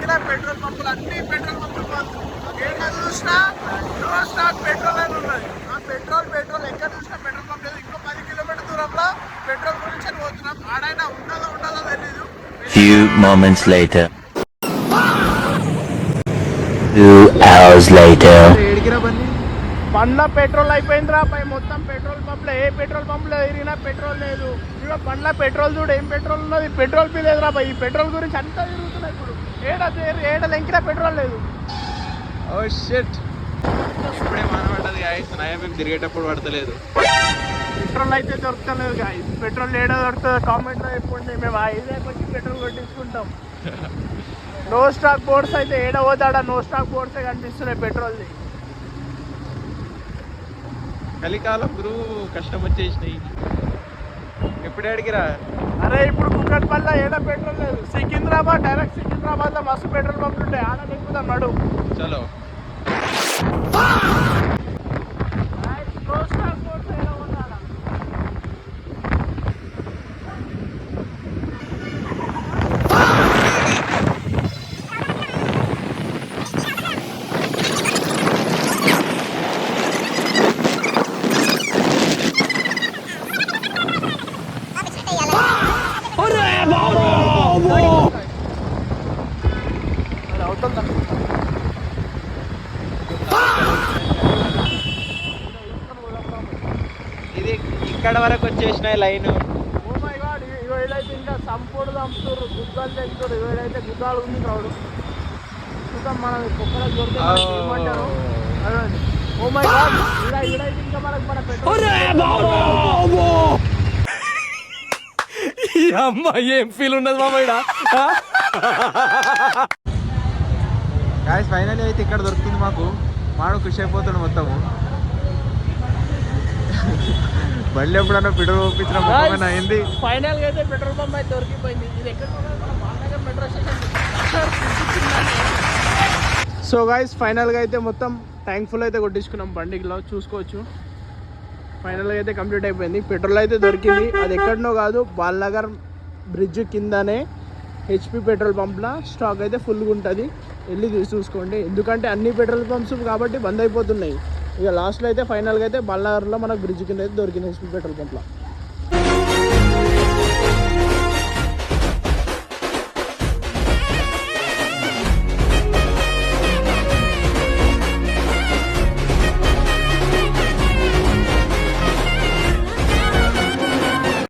దొరుకుతున్నాయి పెట్రోల్ పంపులు, అన్ని పెట్రోల్ పంపులు ఏడా చూసినా నో స్టాక్ పెట్రోల్ అని ఉన్నది. ఆ పెట్రోల్ ఎక్కడ చూసినా పెట్రోల్ పంప్ లేదు. ఇంకో 10 కిలోమీటర్ దూరంలో పెట్రోల్ గురించి పోతున్నాం. ఆడైనా ఉండదో తెలీదు. Few moments later. 2 hours later. బండ్ల పెట్రోల్ అయిపోయిందిరా పై మొత్తం పెట్రోల్ పంప్లో. ఏ పెట్రోల్ పంప్లో తిరిగినా పెట్రోల్ లేదు. ఇక బండ్ల పెట్రోల్ చూడు ఏం పెట్రోల్ ఉన్నది, పెట్రోల్ బిల్ లేదురా పై. ఈ పెట్రోల్ గురించి అంతా తిరుగుతున్నాయి ఇప్పుడు. ఏడ లెంకినా పెట్రోల్ లేదు. ఓ షిట్, ఇప్పుడే మానబడ్డది గాయస్. మేము తిరిగేటప్పుడు పడతలేదు పెట్రోల్ అయితే దొరకలేదు గాయస్. పెట్రోల్ ఏడా దొరుకుతుందో కామెంట్లో చెప్పండి. మేము ఐదే వచ్చి పెట్రోల్ కొట్టించుకుంటాం. నో స్టాక్ బోర్డ్స్ అయితే ఏడ పోతాడా, నో స్టాక్ బోర్డ్సే కనిపిస్తున్నాయి పెట్రోల్ది. కలికాలం గురు కష్టం వచ్చేసినాయి. ఎప్పుడే అడిగిరా? అరే ఇప్పుడు కుక్కట్పల్లిలో ఏడ పెట్రోల్ లేదు. సికింద్రాబాద్ డైరెక్ట్ సికింద్రాబాద్లో మస్తు పెట్రోల్ పంపులు ఉంటాయి. ఆడ ఎక్కుదాం నడు. చలో. ఇది ఇక్కడ వరకు వచ్చేసినాయి లైన్. ఓ మై గాడ్, ఇవేడైతే ఇంకా సంపూడు చంపుతారు, గుద్దాలు తెగుతారు. ఇవేడైతే గుద్దాలు ఉంది క్రౌడ్. చూద్దాం మనం కుక్కల దొరుకుతారు ఏమంటారు. అదండి. ఓ మై గాడ్, ఇవిడైతే ఇంకా మనకు మన పెట్రోల్. అమ్మాయి ఏం ఫీల్ ఉండదు మామయ్య. గాయస్ ఫైనల్ అయితే ఇక్కడ దొరికింది మాకు. మాడు ఖుషి అయిపోతాడు మొత్తము. బండి ఎప్పుడన్నా పెట్రోల్ పంపించిన అయింది. ఫైనల్ గా అయితే పెట్రోల్ పంప్ అయితే దొరికిపోయింది. ఇది ఎక్కడ మెట్రో స్టేషన్. సో గైస్ ఫైనల్గా అయితే మొత్తం ట్యాంక్ ఫుల్ అయితే కొట్టించుకున్నాం. బండిలో చూసుకోవచ్చు. ఫైనల్గా అయితే కంప్లీట్ అయిపోయింది. పెట్రోల్ అయితే దొరికింది. అది ఎక్కడనో కాదు, బాల్నగర్ బ్రిడ్జ్ కిందనే హెచ్పి పెట్రోల్ పంప్లో స్టాక్ అయితే ఫుల్గా ఉంటుంది. వెళ్ళి చూసుకోండి. ఎందుకంటే అన్ని పెట్రోల్ పంప్స్ కాబట్టి బంద్ అయిపోతున్నాయి. ఇక లాస్ట్లో అయితే ఫైనల్గా అయితే బాల్నగర్లో మనకు బ్రిడ్జ్ కింద అయితే దొరికింది హెచ్పి పెట్రోల్ పంప్లో.